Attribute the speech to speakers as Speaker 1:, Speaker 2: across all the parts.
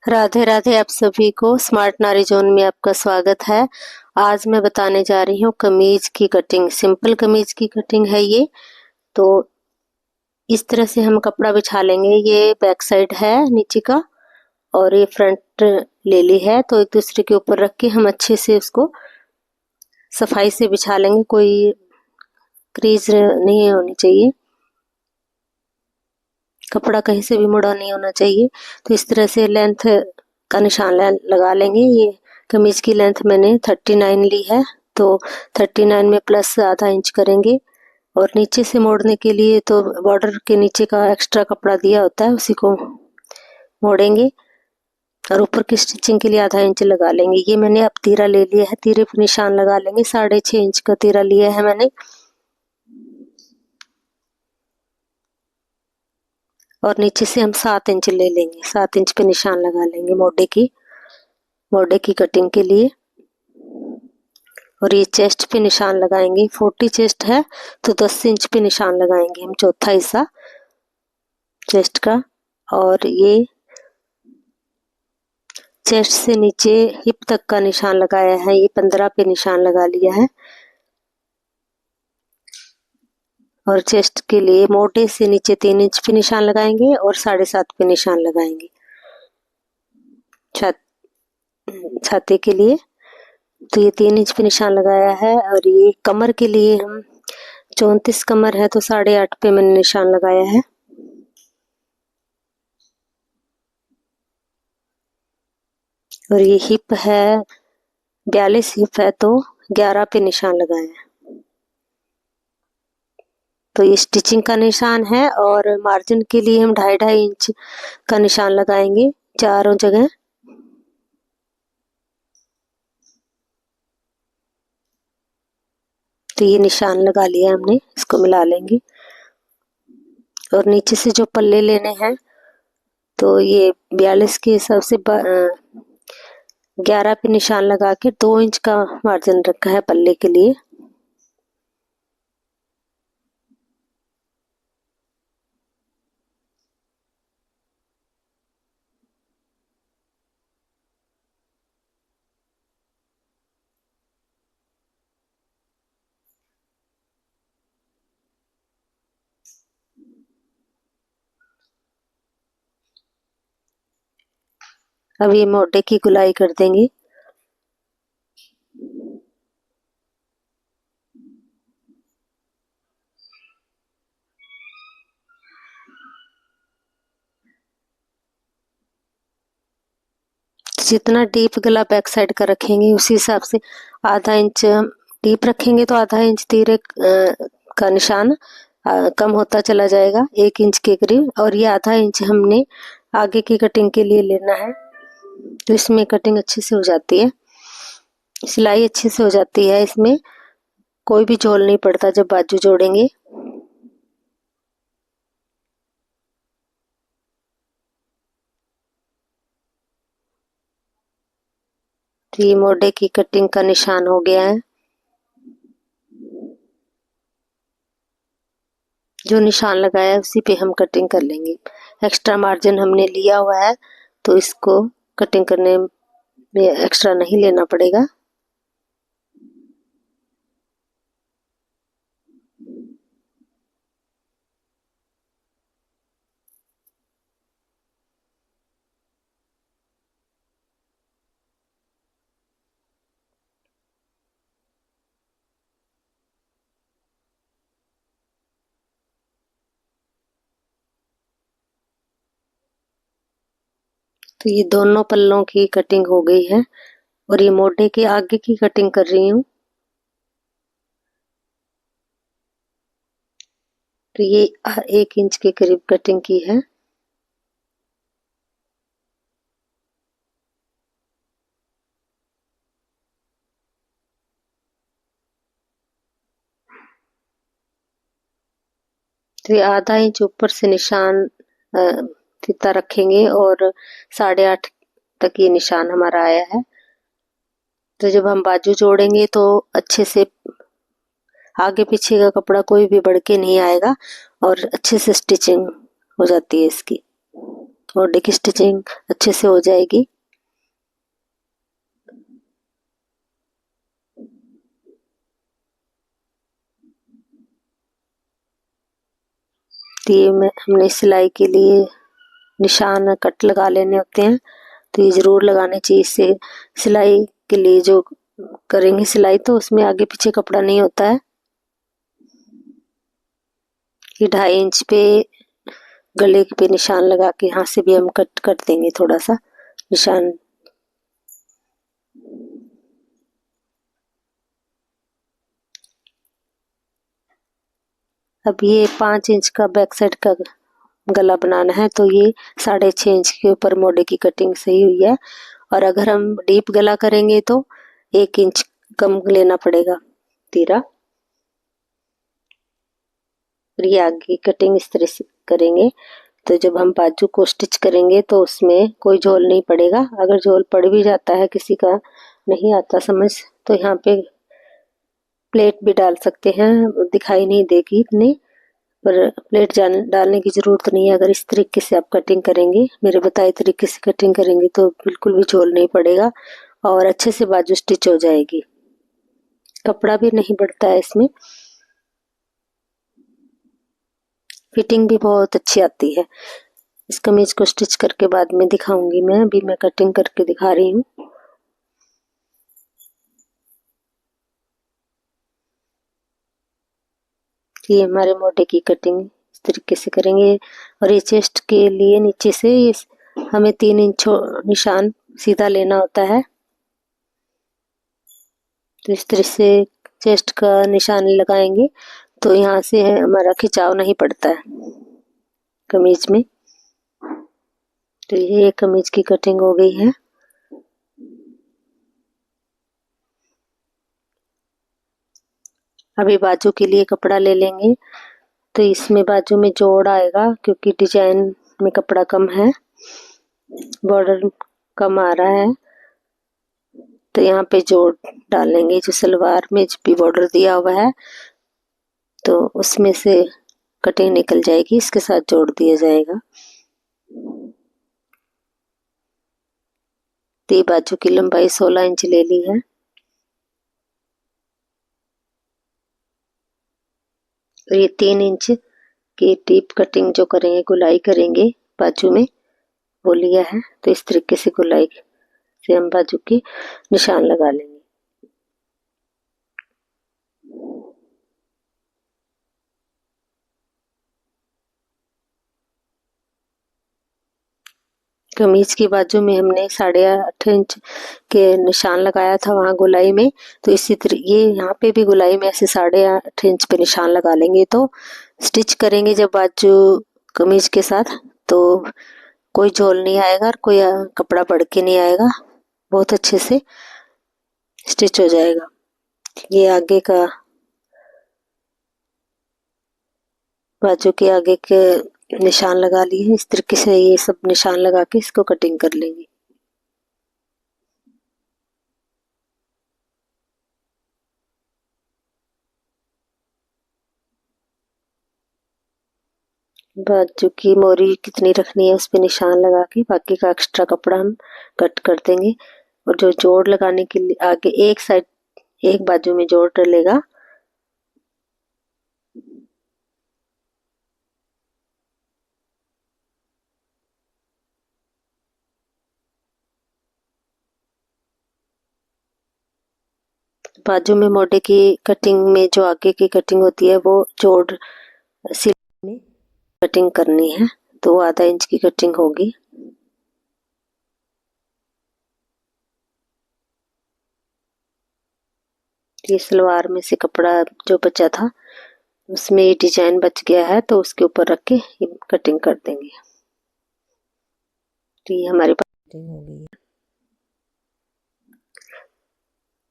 Speaker 1: राधे राधे। आप सभी को स्मार्ट नारी जोन में आपका स्वागत है। आज मैं बताने जा रही हूँ कमीज की कटिंग। सिंपल कमीज की कटिंग है ये। तो इस तरह से हम कपड़ा बिछा लेंगे। ये बैक साइड है नीचे का और ये फ्रंट ले ली है, तो एक दूसरे के ऊपर रख के हम अच्छे से उसको सफाई से बिछा लेंगे। कोई क्रीज नहीं होनी चाहिए, कपड़ा कहीं से भी मुड़ा नहीं होना चाहिए। तो इस तरह से लेंथ का निशान लगा लेंगे। ये कमीज की लेंथ मैंने 39 ली है, तो 39 में प्लस आधा इंच करेंगे। और नीचे से मोड़ने के लिए तो बॉर्डर के नीचे का एक्स्ट्रा कपड़ा दिया होता है, उसी को मोड़ेंगे और ऊपर की स्टिचिंग के लिए आधा इंच लगा लेंगे। ये मैंने अब तीरा ले लिया है, तीरे पर निशान लगा लेंगे। 6.5 इंच का तीरा लिया है मैंने, और नीचे से हम 7 इंच ले लेंगे। 7 इंच पे निशान लगा लेंगे मोढे की कटिंग के लिए। और ये चेस्ट पे निशान लगाएंगे। 40 चेस्ट है तो 10 इंच पे निशान लगाएंगे हम, चौथा हिस्सा चेस्ट का। और ये चेस्ट से नीचे हिप तक का निशान लगाया है, ये 15 पे निशान लगा लिया है। और चेस्ट के लिए मोटे से नीचे 3 इंच पे निशान लगाएंगे और 7.5 पे निशान लगाएंगे छाती के लिए। तो ये 3 इंच पे निशान लगाया है। और ये कमर के लिए हम 34 कमर है तो 8.5 पे मैंने निशान लगाया है। और ये हिप है 42 हिप है तो 11 पे निशान लगाया है। तो ये स्टिचिंग का निशान है। और मार्जिन के लिए हम 2.5 इंच का निशान लगाएंगे चारों जगह। तो ये निशान लगा लिया हमने, इसको मिला लेंगे। और नीचे से जो पल्ले लेने हैं तो ये 42 के हिसाब से 11 पे निशान लगा के 2 इंच का मार्जिन रखा है पल्ले के लिए। अब ये मोढे की गुलाई कर देंगे। जितना डीप गला बैक साइड का रखेंगे उसी हिसाब से आधा इंच डीप रखेंगे तो आधा इंच तीरे का निशान कम होता चला जाएगा 1 इंच के करीब। और ये आधा इंच हमने आगे की कटिंग के लिए लेना है, तो इसमें कटिंग अच्छे से हो जाती है, सिलाई अच्छे से हो जाती है। इसमें कोई भी झोल नहीं पड़ता जब बाजू जोड़ेंगे। तो ये मोढे की कटिंग का निशान हो गया है। जो निशान लगाया है उसी पे हम कटिंग कर लेंगे। एक्स्ट्रा मार्जिन हमने लिया हुआ है तो इसको कटिंग करने में एक्स्ट्रा नहीं लेना पड़ेगा। तो ये दोनों पल्लों की कटिंग हो गई है। और ये मोढे के आगे की कटिंग कर रही हूँ। तो ये 1 इंच के करीब कटिंग की है। तो ये आधा इंच ऊपर से निशान फीता रखेंगे और 8.5 तक ये निशान हमारा आया है। तो जब हम बाजू जोड़ेंगे तो अच्छे से आगे पीछे का कपड़ा कोई भी बढ़ के नहीं आएगा और अच्छे से स्टिचिंग हो जाती है इसकी। मोडे की स्टिचिंग अच्छे से हो जाएगी। तो ये हमने सिलाई के लिए निशान कट लगा लेने होते हैं, तो ये जरूर लगाने चाहिए। इससे सिलाई के लिए जो करेंगे सिलाई तो उसमें आगे पीछे कपड़ा नहीं होता है। ये 2.5 इंच पे गले पे निशान लगा के यहाँ से भी हम कट कर देंगे थोड़ा सा निशान। अब ये 5 इंच का बैक साइड का गला बनाना है, तो ये 6.5 इंच के ऊपर मोडे की कटिंग सही हुई है। और अगर हम डीप गला करेंगे तो 1 इंच कम लेना पड़ेगा तीरा। और ये आगे की कटिंग इस तरह से करेंगे, तो जब हम बाजू को स्टिच करेंगे तो उसमें कोई झोल नहीं पड़ेगा। अगर झोल पड़ भी जाता है, किसी का नहीं आता समझ, तो यहाँ पे प्लेट भी डाल सकते हैं, दिखाई नहीं देगी इतनी, पर प्लेट डालने की जरूरत नहीं है। अगर इस तरीके से आप कटिंग करेंगे, मेरे बताए तरीके से कटिंग करेंगे, तो बिल्कुल भी झोल नहीं पड़ेगा और अच्छे से बाजू स्टिच हो जाएगी। कपड़ा भी नहीं बढ़ता है इसमें, फिटिंग भी बहुत अच्छी आती है। इस कमीज को स्टिच करके बाद में दिखाऊंगी मैं, अभी मैं कटिंग करके दिखा रही हूँ। ये हमारे मोटे की कटिंग इस तरीके से करेंगे। और ये चेस्ट के लिए नीचे से ये हमें 3 इंच निशान सीधा लेना होता है, तो इस तरह से चेस्ट का निशान लगाएंगे तो यहाँ से हमारा खिंचाव नहीं पड़ता है कमीज में। तो ये कमीज की कटिंग हो गई है। अभी बाजू के लिए कपड़ा ले लेंगे, तो इसमें बाजू में जोड़ आएगा क्योंकि डिजाइन में कपड़ा कम है, बॉर्डर कम आ रहा है, तो यहाँ पे जोड़ डालेंगे। जो सलवार में भी बॉर्डर दिया हुआ है तो उसमें से कटिंग निकल जाएगी, इसके साथ जोड़ दिया जाएगा। तो बाजू की लंबाई 16 इंच ले ली है। और ये 3 इंच की टीप कटिंग जो करेंगे, गुलाई करेंगे बाजू में, वो लिया है। तो इस तरीके से गुलाई से हम बाजू की निशान लगा लेंगे। कमीज की बाजू में हमने 8.5 इंच के निशान लगाया था वहां गुलाई में, तो इसी तरह ये यहाँ पे भी गुलाई में ऐसे 8.5 इंच पे निशान लगा लेंगे। तो स्टिच करेंगे जब बाजू कमीज के साथ, तो कोई झोल नहीं आएगा और कोई कपड़ा बढ़ के नहीं आएगा, बहुत अच्छे से स्टिच हो जाएगा। ये आगे का बाजू के आगे के निशान लगा लिए, इस तरीके से ये सब निशान लगा के इसको कटिंग कर लेंगे। बाजू की मोरी कितनी रखनी है उस पे निशान लगा के बाकी का एक्स्ट्रा कपड़ा हम कट कर देंगे। और जो जोड़ लगाने के लिए आगे एक साइड एक बाजू में जोड़ डलेगा, बाजू में मोटे की कटिंग में जो आगे की कटिंग होती है वो जोड़ सिलाई में कटिंग करनी है, तो 1/2 इंच की कटिंग होगी। ये सलवार में से कपड़ा जो बचा था उसमें ये डिजाइन बच गया है, तो उसके ऊपर रख के ये कटिंग कर देंगे। तो ये हमारे पास कटिंग हो गई है।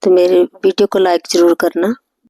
Speaker 1: तो मेरे वीडियो को लाइक जरूर करना।